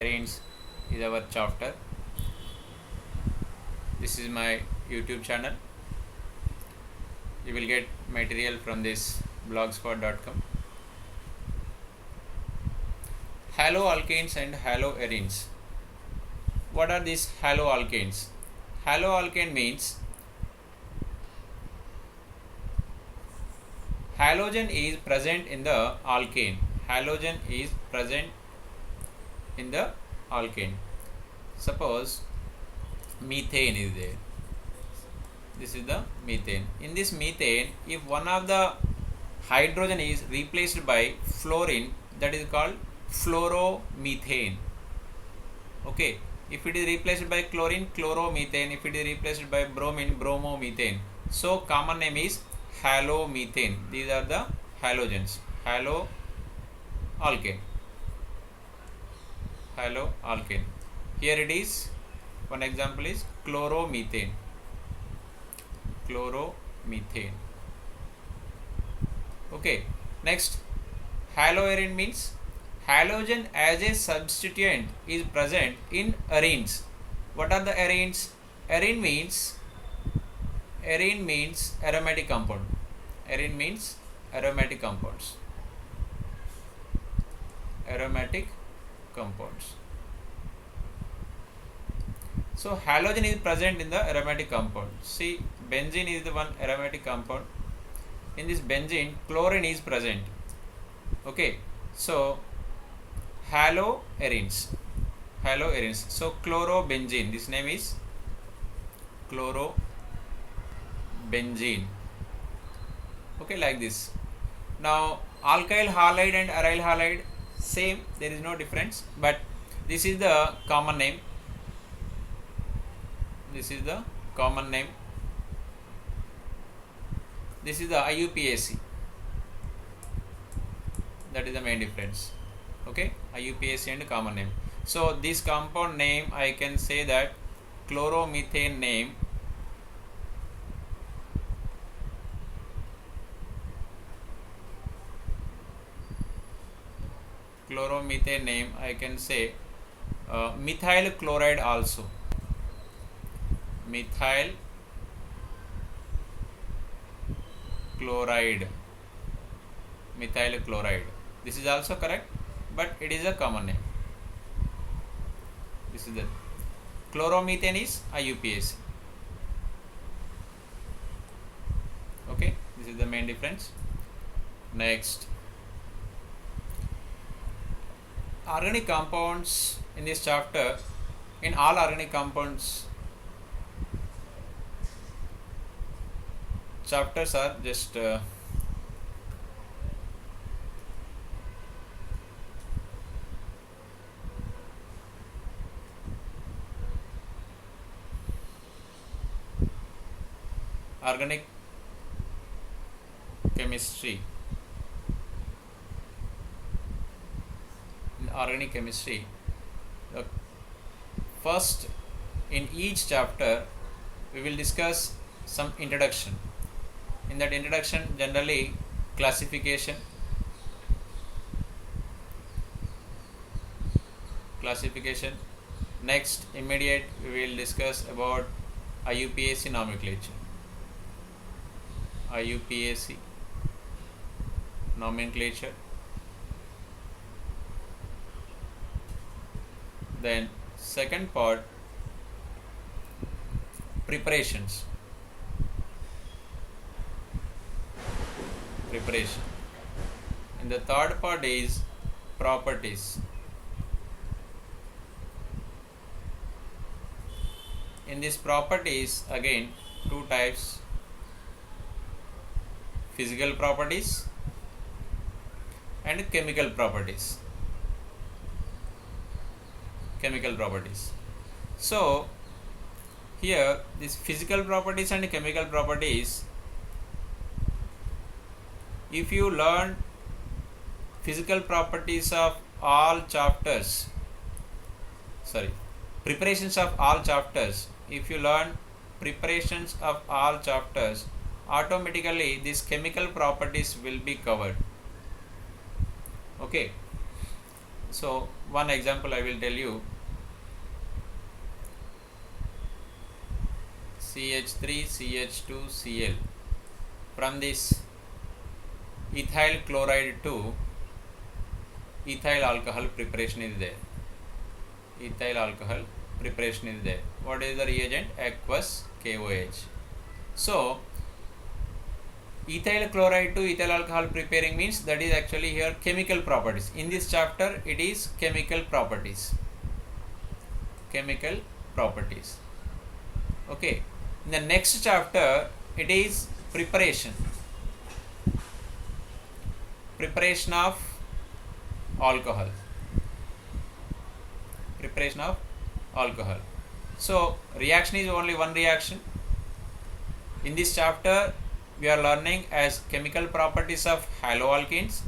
Variants is our chapter. This is my YouTube channel. You will get material from this blogspot.com. Haloalkanes and haloarenes. What are these haloalkanes? Haloalkane means halogen is present in the alkane. Halogen is present in the alkane. Suppose methane is there. This is the methane. In this methane, if one of the hydrogen is replaced by fluorine, that is called fluoromethane. Okay. If it is replaced by chlorine, chloromethane. If it is replaced by bromine, bromomethane. So common name is halomethane. These are the halogens. Haloalkane. Haloalkane. Here it is. One example is chloromethane. Chloromethane. Okay. Next, haloarene means halogen as a substituent is present in arenes. What are the arenes? Arene means aromatic compound. Arene means aromatic compounds. Aromatic compounds. So halogen is present in the aromatic compound. See, benzene is the one aromatic compound. In this benzene, chlorine is present. Okay, so haloarenes. So chlorobenzene. This name is chlorobenzene. Okay, like this. Now alkyl halide and aryl halide, same. There is no difference. But this is the common name. This is the common name. This is the IUPAC. That is the main difference. Okay, IUPAC and common name. So this compound name, I can say that chloromethane name I can say methyl chloride also. Methyl chloride. This is also correct, but it is a common name. This is the chloromethane is IUPAC. Okay, this is the main difference. Next, organic compounds in this chapter. In all organic compounds, chapters are just organic chemistry. In organic chemistry, the first in each chapter we will discuss some introduction. In that introduction, generally classification, next immediate we will discuss about IUPAC nomenclature. Then second part, preparation. And the third part is properties. In these properties, again, two types: physical properties and chemical properties. So here, these physical properties and chemical properties, if you learn physical properties of all chapters, preparations of all chapters, if you learn preparations of all chapters, automatically these chemical properties will be covered. Okay. So one example I will tell you. CH3 CH2 Cl. From this ethyl chloride to ethyl alcohol preparation is there. Ethyl alcohol preparation is there. What is the reagent? Aqueous KOH. So ethyl chloride to ethyl alcohol preparing means that is actually here chemical properties. In this chapter it is chemical properties. Chemical properties. Okay. In the next chapter it is preparation. Preparation of alcohol. Preparation of alcohol. So reaction is only one reaction. In this chapter we are learning as chemical properties of haloalkenes.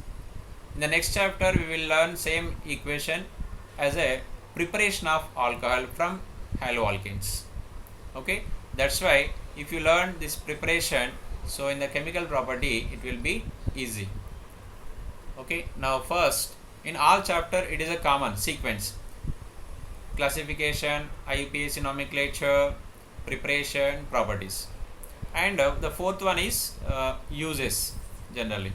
In the next chapter we will learn same equation as a preparation of alcohol from haloalkenes. Okay, that's why if you learn this preparation, so in the chemical property it will be easy. Okay, now first in all chapter it is a common sequence: classification, IUPAC nomenclature, preparation, properties, and the fourth one is uses. Generally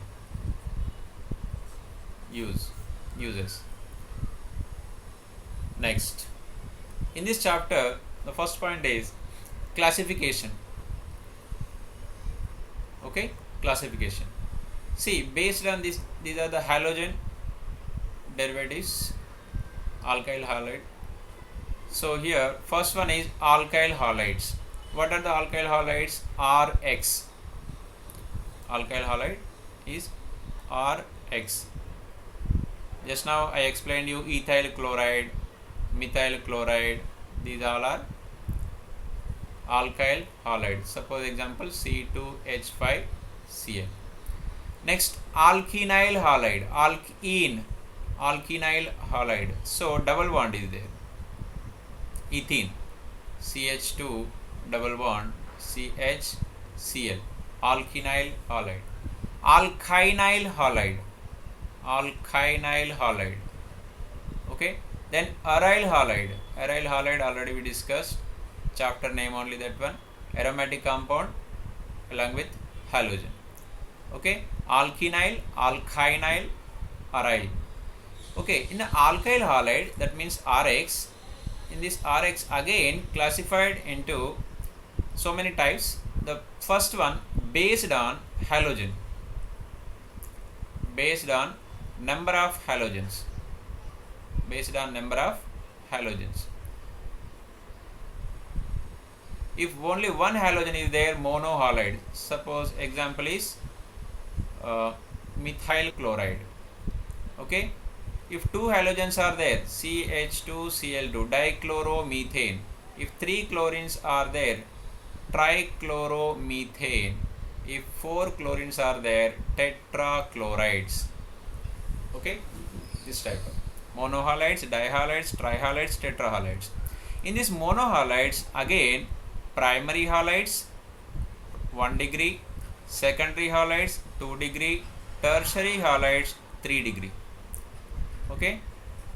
uses. Next, in this chapter the first point is classification. Okay, classification. See, based on this, these are the halogen derivatives, alkyl halide. So here first one is alkyl halides. What are the alkyl halides? RX. Alkyl halide is RX. Just now I explained you ethyl chloride, methyl chloride. These all are alkyl halides. Suppose example C2H5Cl. Next, alkenyl halide. Alkenyl halide. So double bond is there. Ethene, CH2 double bond CHCl. Alkenyl halide. Alkynyl halide. Alkynyl halide. Okay. Then aryl halide. Aryl halide already we discussed. Chapter name only that one. Aromatic compound along with halogen. Okay. Alkenyl, alkynyl, aryl. Okay. In the alkyl halide, that means RX. In this RX again classified into so many types. The first one based on halogen. Based on number of halogens. Based on number of halogens. If only one halogen is there, monohalide. Suppose example is methyl chloride. Okay. If two halogens are there, CH2Cl2, dichloromethane. If three chlorines are there, trichloromethane. If four chlorines are there, tetrachlorides. Okay, this type of monohalides, dihalides, trihalides, tetrahalides. In this monohalides, again primary halides 1 degree, secondary halides 2 degree, tertiary halides 3 degree. Okay,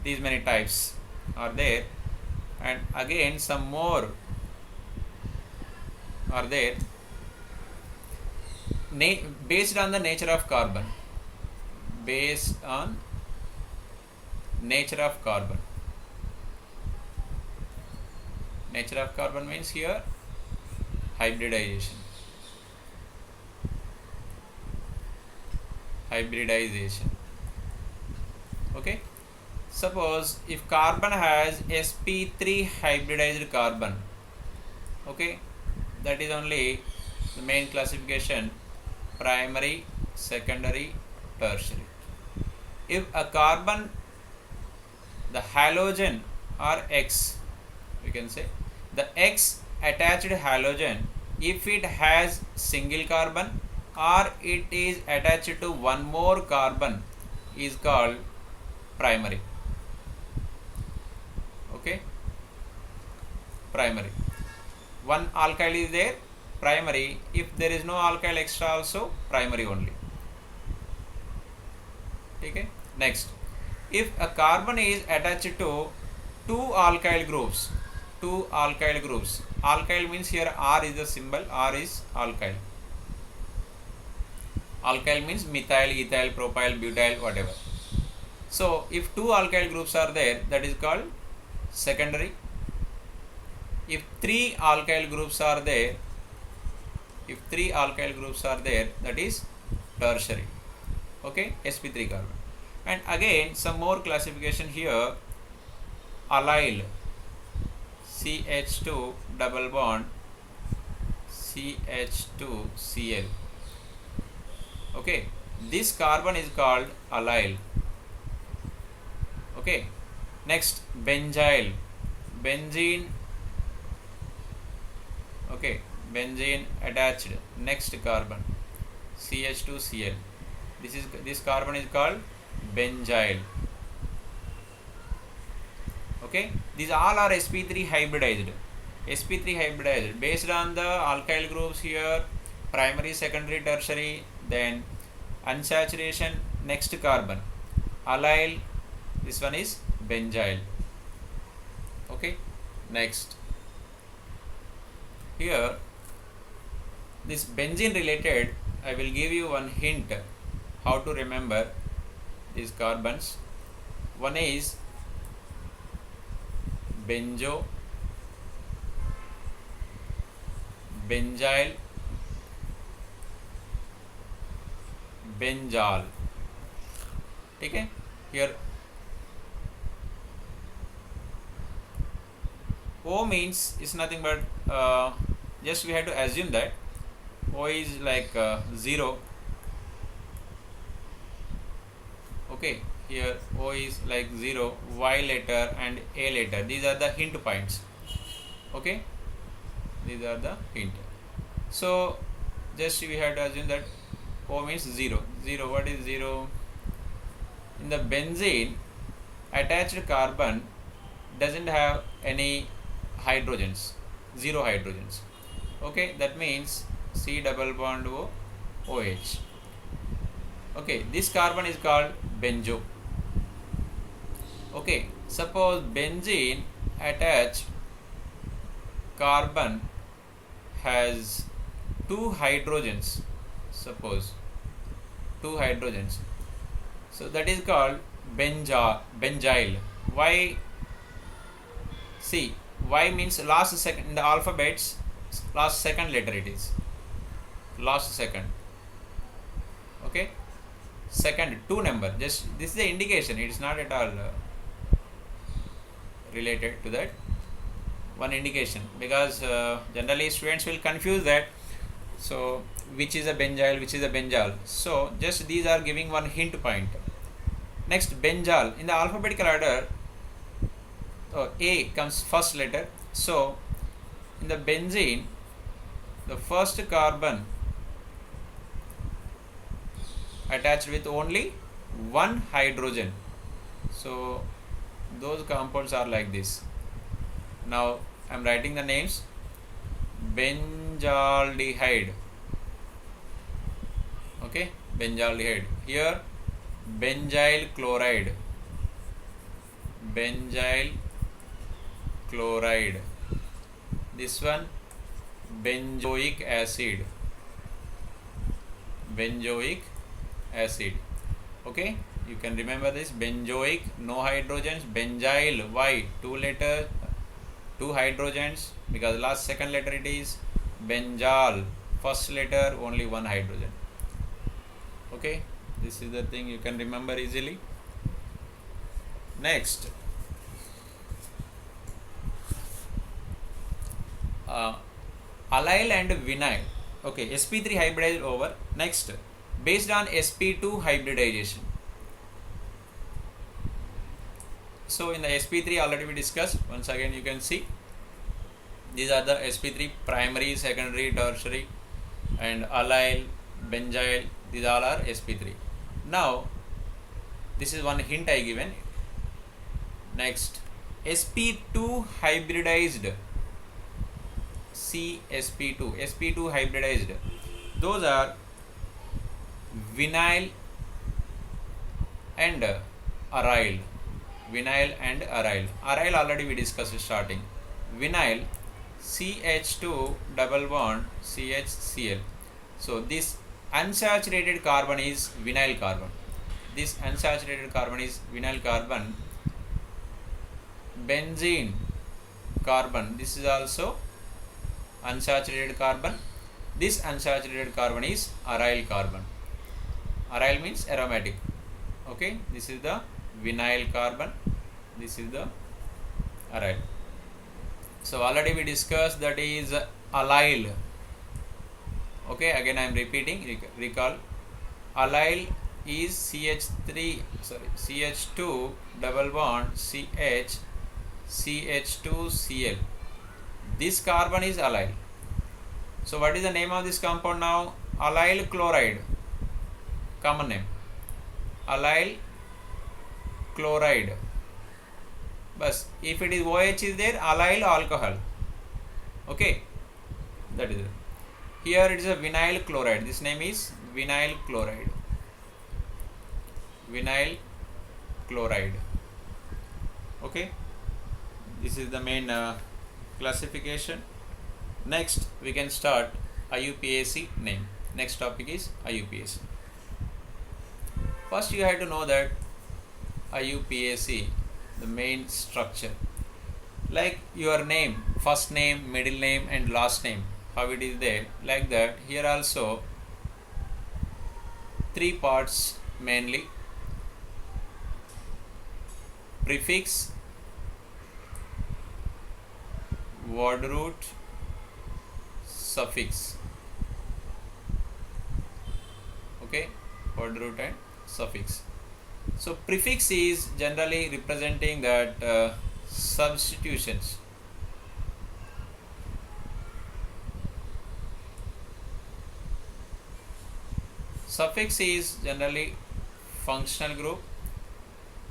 these many types are there, and again some more are there based on the nature of carbon. Based on nature of carbon. Nature of carbon means here hybridization. Hybridization. Okay. Suppose if carbon has sp3 hybridized carbon. Okay. That is only the main classification: primary, secondary, tertiary. If a carbon, the halogen or X, we can say the X attached halogen, if it has single carbon or it is attached to one more carbon, is called primary. Okay, primary. One alkyl is there, primary. If there is no alkyl extra also, primary only. Okay. Next, if a carbon is attached to two alkyl groups, alkyl means here R is the symbol, R is alkyl. Alkyl means methyl, ethyl, propyl, butyl, whatever. So if two alkyl groups are there, that is called secondary. If three alkyl groups are there, that is tertiary. Okay, sp3 carbon. And again some more classification here. Allyl, CH2 double bond CH2Cl. Okay, this carbon is called allyl. Okay, next benzyl, benzene. Okay, benzene attached next carbon CH2Cl. This carbon is called benzyl. Okay, these all are sp3 hybridized. Based on the alkyl groups here, primary, secondary, tertiary, then unsaturation, next carbon allyl, this one is benzyl. Okay, next here this benzene related, I will give you one hint how to remember these carbons. One is benzo, benzyl, benzal. Okay, here O means is nothing but just we have to assume that O is like 0. Okay, here O is like 0, Y later and A later. These are the hint points. Okay, these are the hint. So just we have to assume that O means 0. What is 0? In the benzene, attached carbon doesn't have any hydrogens, 0 hydrogens. Okay, that means C double bond O, OH. Okay, this carbon is called benzo. Okay, suppose benzene attached carbon has 2 hydrogens, suppose 2 hydrogens, so that is called benzyl. Why? See, Y means last second in the alphabets, last second letter it is, last second. Okay, second 2 number, just this is the indication, it is not at all related to that, one indication, because generally students will confuse that, so which is a benzyl, which is a benzal. So just these are giving one hint point. Next benzal, in the alphabetical order, A comes first letter, so in the benzene the first carbon attached with only 1 hydrogen, so those compounds are like this. Now I am writing the names. Benzaldehyde. Okay, benzaldehyde. Here benzyl chloride, this one benzoic acid, okay, you can remember this. Benzoic, no hydrogens. Benzyl, why 2 letters, 2 hydrogens, because last second letter it is. Benzal, first letter only 1 hydrogen. Okay, this is the thing you can remember easily. Next, allyl and vinyl. Okay, sp3 hybridized over. Next, based on sp2 hybridization. So in the sp3 already we discussed. Once again you can see these are the sp3 primary, secondary, tertiary, and allyl, benzyl, these all are sp3. Now this is one hint I given. Next, sp2 hybridized, sp2 hybridized, those are vinyl and aryl. Vinyl and aryl. Aryl already we discussed starting. Vinyl, CH2 double bond CHCl. So this unsaturated carbon is vinyl carbon. This unsaturated carbon is vinyl carbon. Benzene carbon, this is also unsaturated carbon. This unsaturated carbon is aryl carbon. Aryl means aromatic. Okay, this is the vinyl carbon, this is the aryl. So already we discussed that is allyl. Okay, again I am repeating, recall. Allyl is CH2 double bond CH2Cl. This carbon is allyl. So what is the name of this compound now? Allyl chloride. Common name. Allyl chloride. But if it is OH is there, allyl alcohol. Okay, that is it. Here it is a vinyl chloride. This name is vinyl chloride. Vinyl chloride. Okay, this is the main classification. Next we can start IUPAC name. Next topic is IUPAC. First you have to know that IUPAC, the main structure, like your name, first name, middle name and last name, how it is there, like that here also three parts mainly: prefix, word root, suffix. Okay, word root and suffix. So prefix is generally representing that substitutions. Suffix is generally functional group,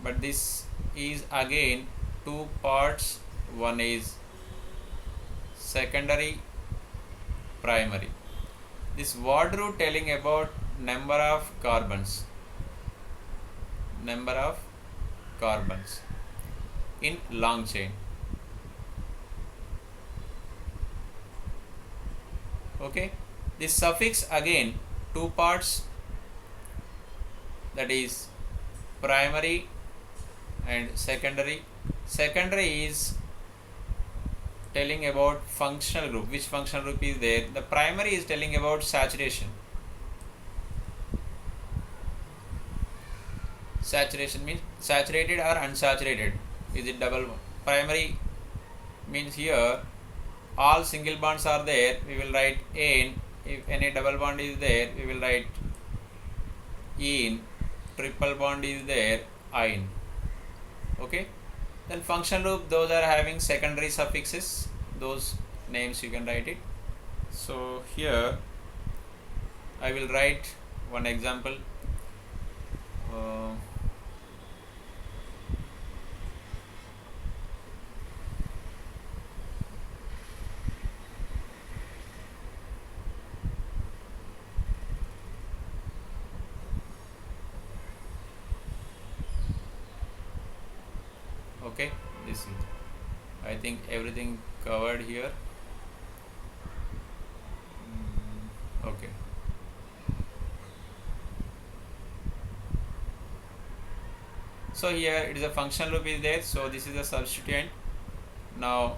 but this is again two parts. One is secondary, primary. This word root telling about number of carbons. Number of carbons in long chain. Okay, this suffix again two parts, that is primary and secondary. Secondary is telling about functional group. Which functional group is there? The primary is telling about saturation. Saturation means saturated or unsaturated. Is it double? Primary means here all single bonds are there, we will write N. If any double bond is there, we will write in. Triple bond is there, in. Okay, then functional group, those are having secondary suffixes, those names you can write it. So here I will write one example. Okay, this is, I think everything covered here. Okay, so here it is a functional group is there, so this is a substituent. Now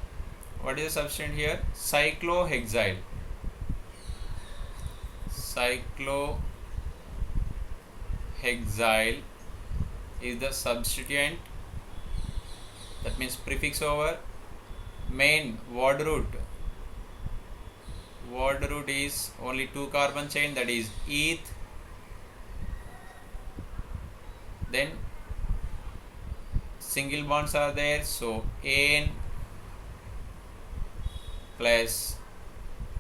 what is the substituent here? Cyclohexyl. Cyclohexyl is the substituent. That means prefix over main word root. Word root is only two carbon chain, that is eth. Then single bonds are there, so N plus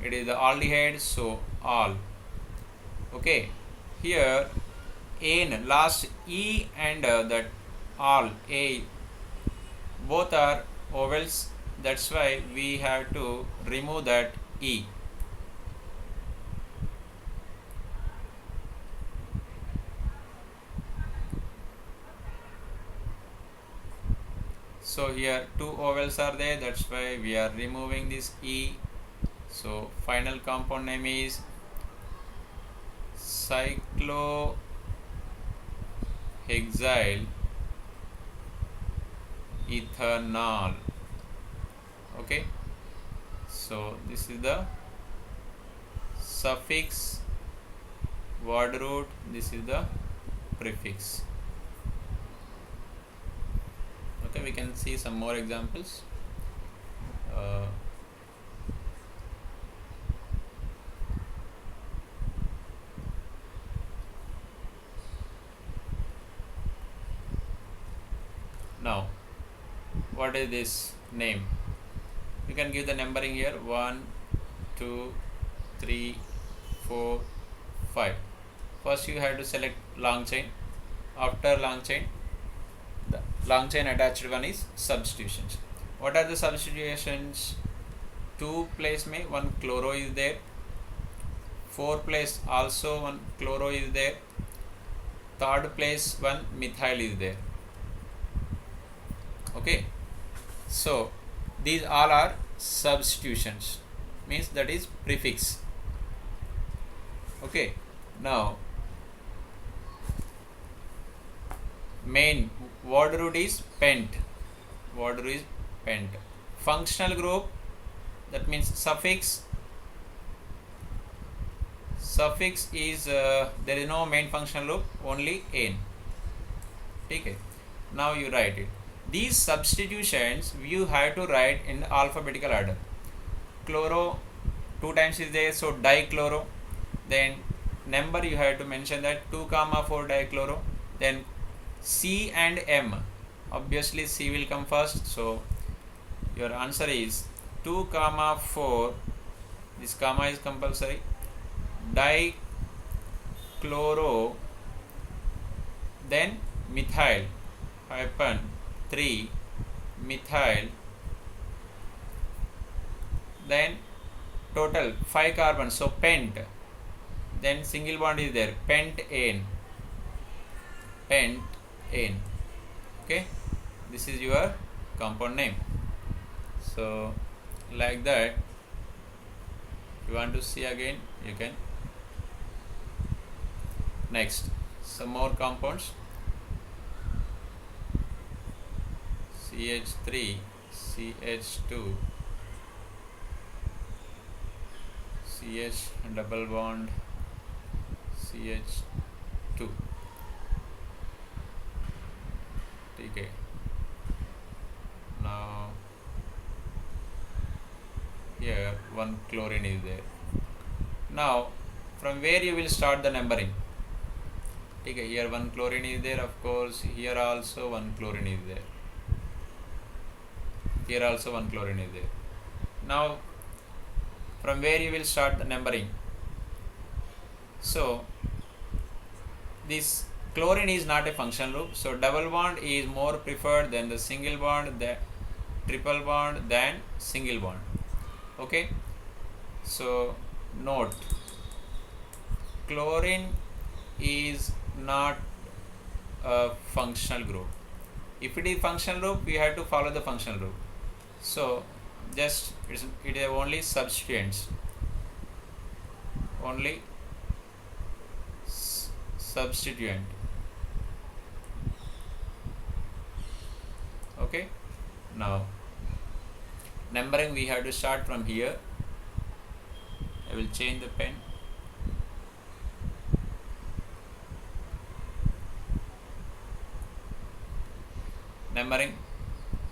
it is the aldehyde, so all. Okay, here N last E and that all A both are vowels, that's why we have to remove that E. So here two vowels are there, that's why we are removing this E. So final compound name is cyclohexyl ethanol. Okay, so this is the suffix word root, this is the prefix. Okay, we can see some more examples. Now what is this name? You can give the numbering here, 1 2 3 4 5. First you have to select long chain. After long chain, the long chain attached one is substitutions. What are the substitutions? 2 place में 1 chloro is there, 4 place also 1 chloro is there, third place 1 methyl is there. Okay, so these all are substitutions, means that is prefix. Okay, now main word root is pent. Word root is pent. Functional group, that means suffix. Suffix is there is no main functional group, only n. Okay, now you write it. These substitutions you have to write in alphabetical order. Chloro 2 times is there, so dichloro. Then number you have to mention that 2, 4 dichloro. Then C and M, obviously C will come first, so your answer is 2, 4, this comma is compulsory, dichloro, then methyl hyphen 3 methyl, then total 5 carbons, so pent, then single bond is there, pentane. Okay, this is your compound name. So like that, if you want to see again, you can. Next, some more compounds. CH3 CH2 CH double bond CH2. Okay, now here 1 chlorine is there. Now from where you will start the numbering? Okay, here 1 chlorine is there, of course here also 1 chlorine is there, here also 1 chlorine is there. Now from where you will start the numbering? So this chlorine is not a functional group, so double bond is more preferred than the single bond, the triple bond than single bond. Okay, so note, chlorine is not a functional group. If it is functional group, we have to follow the functional group. So just it is only substituents, only substituent. Okay, now numbering we have to start from here. I will change the pen. Numbering